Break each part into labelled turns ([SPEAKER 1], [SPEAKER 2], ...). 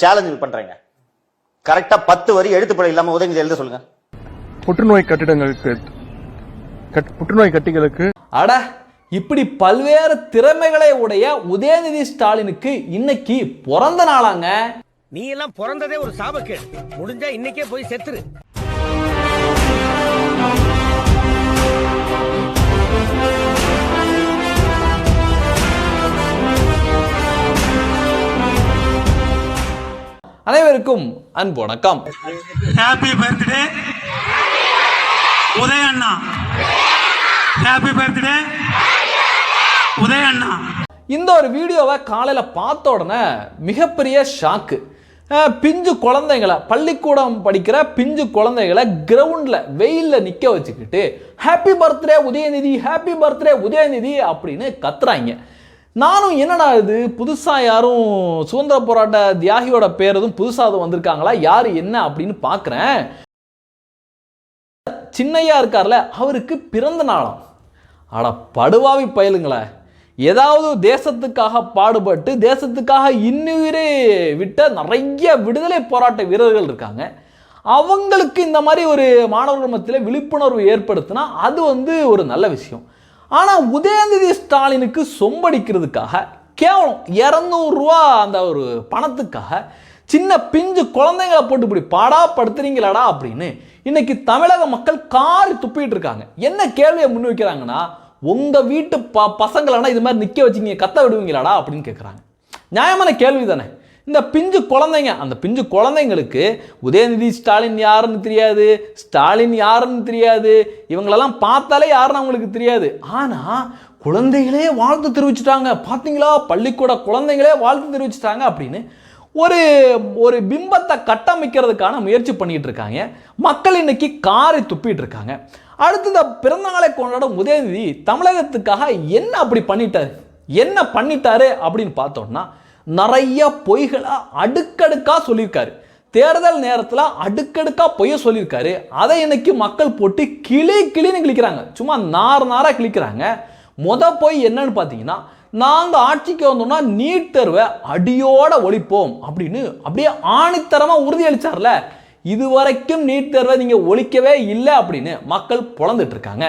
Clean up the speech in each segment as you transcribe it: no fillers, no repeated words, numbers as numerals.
[SPEAKER 1] Challenge பண்றேங்க. கரெக்டா 10 வரி எழுத்துப்பட இல்லாம உதயநிதி எழுத சொல்லுங்க.
[SPEAKER 2] புற்றுநோய் கட்டிகளுக்கு
[SPEAKER 3] அட இப்படி பல்வேறு திறமைகளை உடைய உதயநிதி ஸ்டாலினுக்கு இன்னைக்கு பிறந்த நாளாங்க.
[SPEAKER 4] நீ எல்லாம் பிறந்ததே ஒரு சாபக்கேடு. முடிஞ்சா இன்னைக்கே போய் செத்துரு.
[SPEAKER 3] அனைவருக்கும் அன்பு வணக்கம்.
[SPEAKER 5] ஹாப்பி பர்த்டே உதய அண்ணா. ஹாப்பி பர்த்டே உதய அண்ணா.
[SPEAKER 3] இந்த ஒரு வீடியோவை காலையில் பார்த்த உடனே மிகப்பெரிய ஷாக்கு. பிஞ்சு குழந்தைங்களை, பள்ளிக்கூடம் படிக்கிற பிஞ்சு குழந்தைகளை கிரவுண்டில் வெயிலில் நிற்க வச்சுக்கிட்டு happy birthday Udhayanidhi, happy birthday Udhayanidhi அப்படின்னு கத்துறாங்க. நானும் என்னடா இது புதுசாக யாரும் சுதந்திர போராட்ட தியாகியோட பேர் எதுவும் புதுசாக வந்திருக்காங்களா, யார் என்ன அப்படின்னு பார்க்குறேன். சின்னையா இருக்கார்ல, அவருக்கு பிறந்த நாளாம். அட படுவாவி பயலுங்களே, ஏதாவது தேசத்துக்காக பாடுபட்டு தேசத்துக்காக இன்னுயிரே விட்ட நிறைய விடுதலை போராட்ட வீரர்கள் இருக்காங்க. அவங்களுக்கு இந்த மாதிரி ஒரு மாணவர்கள் மத்தியில் விழிப்புணர்வு ஏற்படுத்தினா அது ஒரு நல்ல விஷயம். ஆனால் உதயநிதி ஸ்டாலினுக்கு சொம்படிக்கிறதுக்காக கேவலம் 200 ரூபா அந்த ஒரு பணத்துக்காக சின்ன பிஞ்சு குழந்தைங்களை போட்டு இப்படி பாடாப்படுத்துறீங்களாடா அப்படின்னு இன்னைக்கு தமிழக மக்கள் காரி துப்பிட்டு இருக்காங்க. என்ன கேள்வியை முன் வைக்கிறாங்கன்னா, உங்க வீட்டு பசங்களா இது மாதிரி நிற்க வச்சுங்க கத்த விடுவீங்களாடா அப்படின்னு கேட்குறாங்க. நியாயமான கேள்வி தானே. இந்த பிஞ்சு குழந்தைங்க, அந்த பிஞ்சு குழந்தைங்களுக்கு உதயநிதி ஸ்டாலின் யாருன்னு தெரியாது, ஸ்டாலின் யாருன்னு தெரியாது, இவங்களெல்லாம் பார்த்தாலே யாருன்னு அவங்களுக்கு தெரியாது. ஆனால் குழந்தைகளே வாழ்த்து தெரிவிச்சுட்டாங்க. பார்த்தீங்களா, பள்ளிக்கூட குழந்தைங்களே வாழ்த்து தெரிவிச்சுட்டாங்க அப்படின்னு ஒரு பிம்பத்தை கட்டமைக்கிறதுக்கான முயற்சி பண்ணிட்டு இருக்காங்க. மக்கள் இன்னைக்கு காரி துப்பிட்டு இருக்காங்க. அடுத்து இந்த பிறந்த நாளை கொண்டாடும் உதயநிதி தமிழகத்துக்காக என்ன அப்படி பண்ணிட்டாரு, என்ன பண்ணிட்டாரு அப்படின்னு பார்த்தோம்னா, நிறைய பொய்களை அடுக்கடுக்கா சொல்லியிருக்காரு. தேர்தல் நேரத்தில் அடுக்கடுக்கா பொய்ய சொல்லியிருக்காரு. அதை இன்னைக்கு மக்கள் போட்டு கிளின்னு கிளிக்கிறாங்க. சும்மா நாரா கிளிக்கிறாங்க. பொய் என்னன்னு பார்த்தீங்கன்னா, நாங்கள் ஆட்சிக்கு வந்தோம்னா நீட் தேர்வை அடியோட ஒழிப்போம் அப்படின்னு அப்படியே ஆணித்தரமாக உறுதியளிச்சார்ல. இதுவரைக்கும் நீட் தேர்வை நீங்க ஒழிக்கவே இல்லை அப்படின்னு மக்கள் புலந்துட்டு இருக்காங்க.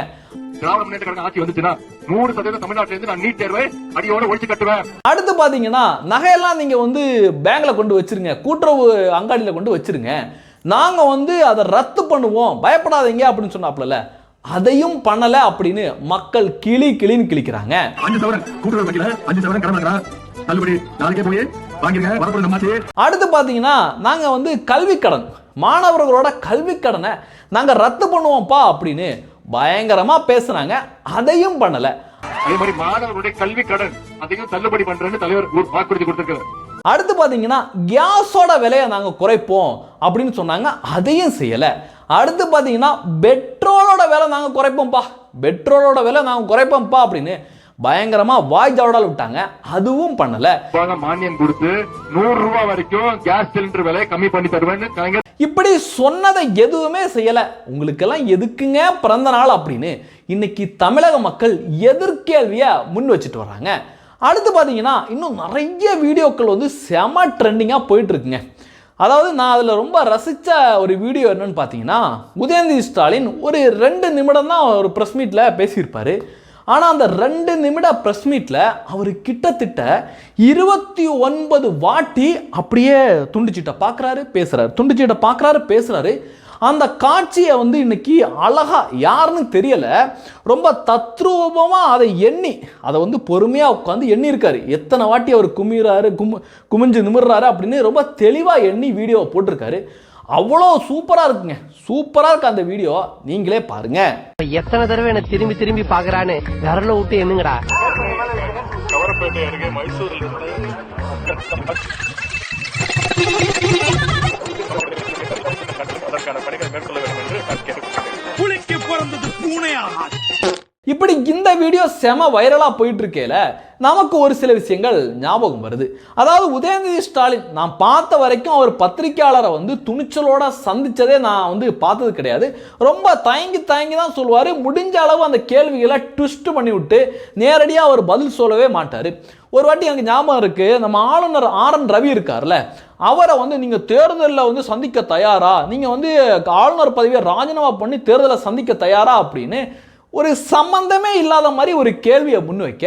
[SPEAKER 3] அடுத்து பாத்தீங்கன்னா, நகையெல்லாம் நீங்க பேங்க்ல கொண்டு வச்சிருங்க, கூட்டுறவு அங்காடியில கொண்டு வச்சிருங்க, நாங்க அதை ரத்து பண்ணுவோம், பயப்படாதீங்க அப்படின்னு சொன்னாப்ல. அதையும் பண்ணல அப்படின்னு மக்கள் கிளின்னு கிளிக்கிறாங்க. அடுத்து பாத்தீங்கன்னா, நாங்க கல்வி கடன், மாணவர்களோட கல்வி கடனை நாங்க ரத்து பண்ணுவோம்ப்பா அப்படின்னு பயங்கரமா பேசுறாங்க. அதையும் பண்ணல.
[SPEAKER 2] அதே மாதிரி மாணவர்களுடைய கல்வி கடன் அதையும் தள்ளுபடி பண்றேன்னு தலைவர் வாக்குறுதி கொடுத்திருக்காரு.
[SPEAKER 3] அடுத்து பாத்தீங்கன்னா, கேஸோட விலையை நாங்க குறைப்போம் அப்படின்னு சொன்னாங்க. அதையும் செய்யல. அடுத்து பாத்தீங்கன்னா, பெட்ரோலோட விலை நாங்க குறைப்போம்ப்பா, பெட்ரோலோட விலை நாங்க குறைப்போம்ப்பா அப்படின்னு பயங்கரமா வாய் ஜவடால் விட்டாங்க. அதுவும் பண்ணல.
[SPEAKER 2] மானியம் கொடுத்து 100 ரூபாய் வரைக்கும் கேஸ் சிலிண்டர் விலை கம்மி பண்ணி தருவேன்னு
[SPEAKER 3] இப்படி சொன்னதை எதுவுமே செய்யல. உங்களுக்கெல்லாம் எதுக்குங்க பிறந்த நாள் அப்படின்னு இன்னைக்கு தமிழக மக்கள் எதிர்கேள்விய முன் வச்சுட்டு வர்றாங்க. அடுத்து பாத்தீங்கன்னா, இன்னும் நிறைய வீடியோக்கள் செம ட்ரெண்டிங்கா போயிட்டு இருக்குங்க. அதாவது நான் அதில் ரொம்ப ரசித்த ஒரு வீடியோ என்னன்னு பார்த்தீங்கன்னா, உதயநிதி ஸ்டாலின் ஒரு 2 நிமிடம் தான் ஒரு ப்ரெஸ் மீட்டில் பேசியிருப்பார். ஆனால் அந்த 2 நிமிட ப்ரெஸ் மீட்டில் அவர் கிட்டத்தட்ட 29 வாட்டி அப்படியே துண்டுச்சீட்டை பார்க்குறாரு பேசுகிறாரு, துண்டுச்சீட்டை பார்க்குறாரு பேசுகிறாரு. அந்த காட்சியை இன்னைக்கு அழகா, யாருன்னு தெரியலை, ரொம்ப தத்ரூபமாக அதை எண்ணி அதை பொறுமையாக உட்காந்து எண்ணியிருக்காரு. எத்தனை வாட்டி அவர் குமிஞ்சு நிமிர்றாரு அப்படின்னு ரொம்ப தெளிவாக எண்ணி வீடியோவை போட்டிருக்காரு. அவ்வளோ சூப்பராக இருக்குங்க, சூப்பராக இருக்கு அந்த வீடியோ. நீங்களே பாருங்க.
[SPEAKER 4] எத்தனை தடவை என்ன திரும்பி பாக்குறான்னு விரல விட்டு என்னங்கடா.
[SPEAKER 2] கவரப்பேட்டை அருகே மைசூரில் அதற்கான பணிகளை மேற்கொள்ள வேண்டும் என்று
[SPEAKER 5] புலிக்கு பிறந்தது பூனையா.
[SPEAKER 3] இப்படி இந்த வீடியோ செம வைரலா போயிட்டு இருக்கேல, நமக்கு ஒரு சில விஷயங்கள் ஞாபகம் வருது. அதாவது உதயநிதி ஸ்டாலின் நான் பார்த்த வரைக்கும் அவர் பத்திரிகையாளரை துணிச்சலோட சந்திச்சதே நான் பார்த்தது கிடையாது. ரொம்ப தயங்கி தான் சொல்லுவார். முடிஞ்ச அளவு அந்த கேள்விகளை ட்விஸ்ட் பண்ணி விட்டு நேரடியாக அவர் பதில் சொல்லவே மாட்டார். ஒரு வாட்டி எனக்கு ஞாபகம் இருக்கு, நம்ம ஆளுநர் RN ரவி இருக்கார்ல, அவரை வந்து நீங்க தேர்தலில் வந்து சந்திக்க தயாரா, நீங்க வந்து ஆளுநர் பதவியை ராஜினாமா பண்ணி தேர்தலை சந்திக்க தயாரா அப்படின்னு ஒரு சம்பந்தமே இல்லாத மாதிரி ஒரு கேள்வியை முன்வைக்க,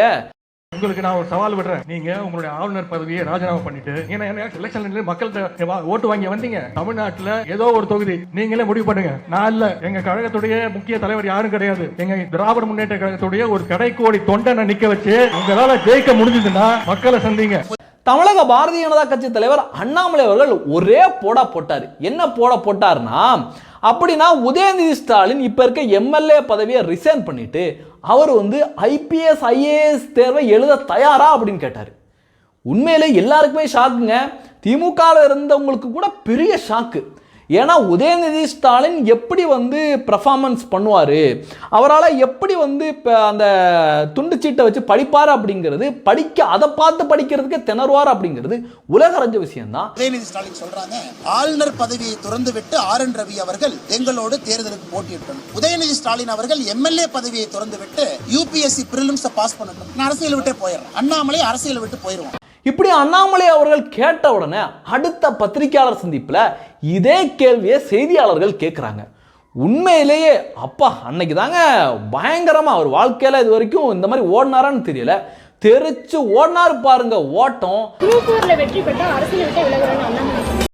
[SPEAKER 6] உங்களுக்கு நான் ஒரு சவால் விடுறேன். நீங்க உங்களுடைய ஆளுநர் பதவியை ராஜினாமா பண்ணிட்டு, ஏன்னா எலெக்ஷன்ல மக்கள்கிட்ட ஓட்டு வாங்கி வந்தீங்க, தமிழ்நாட்டுல ஏதோ ஒரு தொகுதி நீங்களே முடிவு பண்ணுங்க. நான் இல்ல, எங்க கழகத்துடைய முக்கிய தலைவர் யாரும் கிடையாது, எங்க திராவிட முன்னேற்ற கழகத்துடைய ஒரு கடைக்கோடி தொண்டனை நிக்க வச்சு உங்களால ஜெயிக்க முடிஞ்சதுன்னா மக்களை சந்திங்க.
[SPEAKER 3] தமிழக பாரதிய ஜனதா கட்சி தலைவர் அண்ணாமலை அவர்கள் ஒரே போடா போட்டார். என்ன போட போட்டார்னா, அப்படின்னா உதயநிதி ஸ்டாலின் இப்ப இருக்க எம்எல்ஏ பதவியை ரிசைன் பண்ணிட்டு அவர் வந்து IPS IAS தேர்வை எழுத தயாரா அப்படின்னு கேட்டார். உண்மையிலே எல்லாருக்குமே ஷாக்குங்க. திமுகவில் இருந்தவங்களுக்கு கூட பெரிய ஷாக்கு. ஏன்னா உதயநிதி ஸ்டாலின் எப்படி வந்து பெர்ஃபார்மன்ஸ் பண்ணுவார், அவரால் எப்படி வந்து இப்போ அந்த துண்டு சீட்டை வச்சு படிப்பார் அப்படிங்கிறது, அதை பார்த்து படிக்கிறதுக்கு திணறுவார் அப்படிங்கிறது உலக அறிஞ்ச விஷயம்தான்.
[SPEAKER 7] உதயநிதி ஸ்டாலின் சொல்றாங்க, ஆளுநர் பதவியை துறந்து விட்டு RN ரவி அவர்கள் எங்களோடு தேர்தலுக்கு போட்டியிட்டனர். உதயநிதி ஸ்டாலின் அவர்கள் MLA பதவியை துறந்து விட்டு UPSC பிரிலிம்ஸ் பாஸ் பண்ணட்டும், நான் அரசியல் விட்டே போயிடுறேன், அண்ணாமலை அரசியல் விட்டு போயிடுவான்.
[SPEAKER 3] இப்படி அண்ணாமலை அவர்கள் கேட்ட உடனே அடுத்த பத்திரிகையாளர் சந்திப்பில் இதே கேள்வியை செய்தியாளர்கள் கேட்குறாங்க. உண்மையிலேயே அப்பா அன்னைக்கு தாங்க பயங்கரமாக அவர் வாழ்க்கையில் இது வரைக்கும் இந்த மாதிரி ஓடினாரான்னு தெரியல, தெரிச்சு ஓடினாரு பாருங்க ஓட்டம்.
[SPEAKER 8] திருப்பூர்ல வெற்றி பெற்ற அரசியல் விட்டு விலகுறேன்னு அண்ணாமலை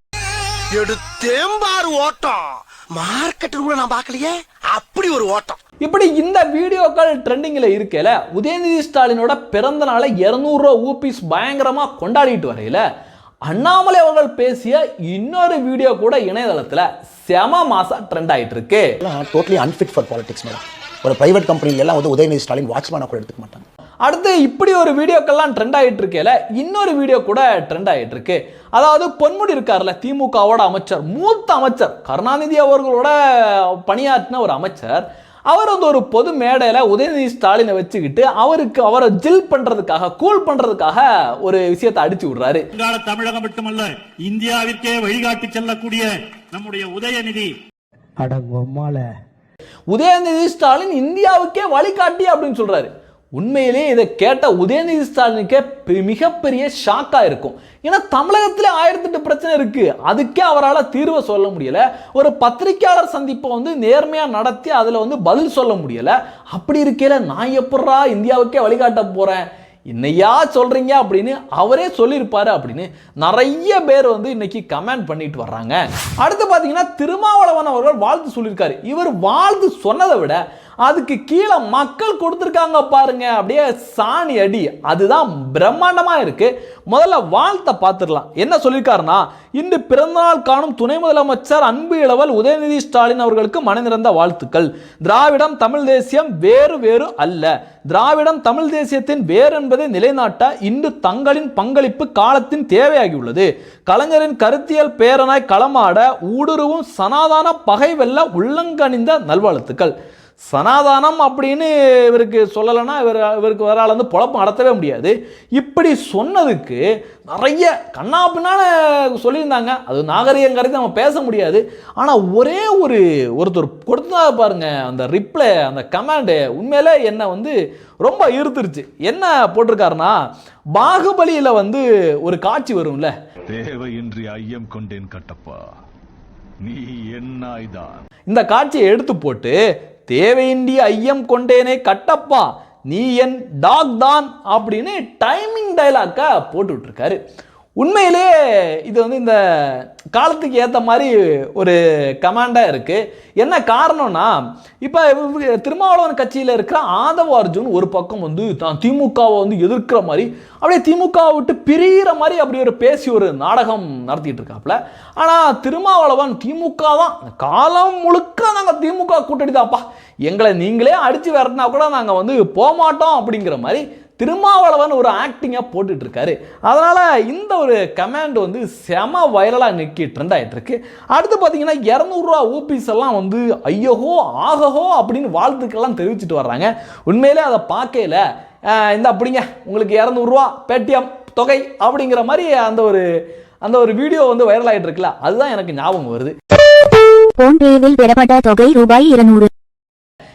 [SPEAKER 4] எடுத்தேம்பாரு ஓட்டம் மார்க்கெட் கூட நான் பார்க்கலையே, அப்படி ஒரு ஓட்டம்.
[SPEAKER 3] இப்படி இந்த வீடியோக்கள் ட்ரெண்டிங்கில் இருக்கல, உதயநிதி ஸ்டாலினோட பிறந்த நாளை 200 ரூபா ஊபிஸ் பயங்கரமா கொண்டாடிட்டு வரையில அண்ணாமலை அவர்கள் பேசிய இன்னொரு வீடியோ கூட இணையதளத்தில் செம மாசா ட்ரெண்ட் ஆயிட்டு இருக்கு.
[SPEAKER 7] Totally unfit for politics madam. ஒரு பிரைவேட் கம்பெனில எல்லாம் வந்து உதயநிதி ஸ்டாலின் வாட்ச்மேனா கூட எடுத்துக்க மாட்டாங்க.
[SPEAKER 3] அடுத்து இப்படி ஒரு வீடியோக்கெல்லாம் ட்ரெண்ட் ஆகிட்டு இருக்கேல, இன்னொரு வீடியோ கூட ட்ரெண்ட் ஆகிட்டு இருக்கு. அதாவது பொன்முடி இருக்கார்ல, திமுகவோட அமைச்சர், மூத்த அமைச்சர், கருணாநிதி அவர்களோட பணியாற்றின ஒரு அமைச்சர், அவர் வந்து ஒரு பொது மேடையில் உதயநிதி ஸ்டாலினை வச்சுக்கிட்டு அவரை ஜில் பண்றதுக்காக, கூல் பண்றதுக்காக ஒரு விஷயத்தை அடிச்சு விடுறாரு.
[SPEAKER 5] தமிழகம் மட்டுமல்ல, இந்தியாவிற்கே வழிகாட்டி செல்லக்கூடிய நம்முடைய உதயநிதி,
[SPEAKER 3] உதயநிதி ஸ்டாலின் இந்தியாவுக்கே வழிகாட்டி அப்படின்னு சொல்றாரு. உண்மையிலேயே இதை கேட்ட உதயநிதி ஸ்டாலினுக்கே மிகப்பெரிய ஷாக்கா இருக்கும். ஏன்னா தமிழகத்திலே 1008 பிரச்சனை இருக்கு, அதுக்கே அவரால் தீர்வை சொல்ல முடியல. ஒரு பத்திரிகையாளர் சந்திப்பை வந்து நேர்மையா நடத்தி அதுல வந்து பதில் சொல்ல முடியல. அப்படி இருக்கையில நான் எப்படா இந்தியாவுக்கே வழிகாட்ட போறேன், என்னையா சொல்றீங்க அப்படின்னு அவரே சொல்லியிருப்பாரு அப்படின்னு நிறைய பேர் வந்து இன்னைக்கு கமெண்ட் பண்ணிட்டு வர்றாங்க. அடுத்து பார்த்தீங்கன்னா திருமாவளவன் அவர்கள் வாழ்த்து சொல்லியிருக்காரு. இவர் வாழ்த்து சொன்னதை விட அதுக்கு கீழே மக்கள் கொடுத்துருக்காங்க பாருங்க, அப்படியே சாணி அடி, அதுதான் பிரம்மாண்டமா இருக்கு. முதல்ல வாழ்த்தை பார்த்துடலாம். என்ன சொல்லியிருக்காருன்னா, இன்று பிறந்தநாள் காணும் துணை முதலமைச்சர் அன்பு இளவல் உதயநிதி ஸ்டாலின் அவர்களுக்கு மனநிறைந்த வாழ்த்துக்கள். திராவிடம் தமிழ் தேசியம் வேறு வேறு அல்ல, திராவிடம் தமிழ் தேசியத்தின் வேறு என்பதை நிலைநாட்ட இன்று தங்களின் பங்களிப்பு காலத்தின் தேவையாகியுள்ளது. கலைஞரின் கருத்தியல் பேரனாய் களமாட ஊடுருவும் சனாதான பகை வெல்ல உள்ளங்கணிந்த நல்வாழ்த்துக்கள். சனாதானம் அப்படின்னு இவருக்கு சொல்லலைன்னா இவருக்கு வரால் வந்து பொழப்பம் நடத்தவே முடியாது. இப்படி சொன்னதுக்கு நிறைய கண்ணாப்பின்னான சொல்லியிருந்தாங்க. அது நாகரிகம் கருதி நம்ம பேச முடியாது. ஆனால் ஒருத்தர் கொடுத்தா பாருங்க அந்த ரிப்ளை, அந்த கமெண்டு உண்மையிலே என்னை வந்து ரொம்ப ஈர்த்துருச்சு. என்ன போட்டிருக்காருன்னா, பாகுபலியில் வந்து ஒரு காட்சி வரும்ல,
[SPEAKER 9] தேவையின்றி ஐயம் கொண்டேன் கட்டப்பா, நீ என்னாய்தான்.
[SPEAKER 3] இந்த காட்சியை எடுத்து போட்டு தேவையின்றி ஐயம் கொண்டேனே கட்டப்பா, நீ என் டாக் தான் அப்படின்னு டைமிங் டைலாக்கா போட்டு விட்டுருக்காரு. உண்மையிலே இது வந்து இந்த காலத்துக்கு ஏற்ற மாதிரி ஒரு கமாண்டாக இருக்குது. என்ன காரணம்னா, இப்போ திருமாவளவன் கட்சியில் இருக்கிற ஆதவ அர்ஜுன் ஒரு பக்கம் வந்து தான் திமுகவை வந்து எதிர்க்கிற மாதிரி, அப்படியே திமுகவை விட்டு பிரிகிற மாதிரி அப்படி ஒரு பேசி ஒரு நாடகம் நடத்திட்டு இருக்காப்புல. ஆனால் திருமாவளவன் திமுக தான், காலம் முழுக்க நாங்கள் திமுக கூட்டணி தான்ப்பா, எங்களை நீங்களே அடித்து விரட்டினா கூட நாங்கள் வந்து போகமாட்டோம் அப்படிங்கிற மாதிரி திருமாவளவன் ஒரு ஆக்டிங்காக போட்டுட்டு இருக்காரு. அதனால் இந்த ஒரு கமெண்ட் வந்து செம வைரலாக நிற்கி ட்ரெண்ட் ஆகிட்டு இருக்கு. அடுத்து பார்த்தீங்கன்னா 200 ரூபா ஊபிஸ் எல்லாம் வந்து ஐயோஹோ ஆகஹோ அப்படின்னு வாழ்த்துக்கெல்லாம் தெரிவிச்சுட்டு வர்றாங்க. உண்மையிலே அதை பார்க்கல இந்த அப்படிங்க உங்களுக்கு 200 ரூபா பேடிஎம் தொகை அப்படிங்கிற மாதிரி அந்த ஒரு வீடியோ வந்து வைரல் ஆகிட்டு இருக்குல்ல, அதுதான் எனக்கு ஞாபகம் வருது.
[SPEAKER 8] போன்பேவில் பெறப்பட்ட தொகை ரூபாய் 200.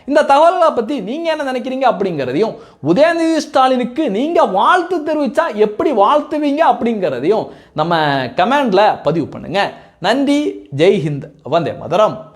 [SPEAKER 3] இந்த தகவல்களை பற்றி நீங்கள் என்ன நினைக்கிறீங்க அப்படிங்கிறதையும், உதயநிதி ஸ்டாலினுக்கு நீங்கள் வாழ்த்து தெரிவித்தா எப்படி வாழ்த்துவீங்க அப்படிங்கிறதையும் நம்ம கமெண்டில் பதிவு பண்ணுங்கள். நன்றி. ஜெய் ஹிந்த். வந்தே மதரம்.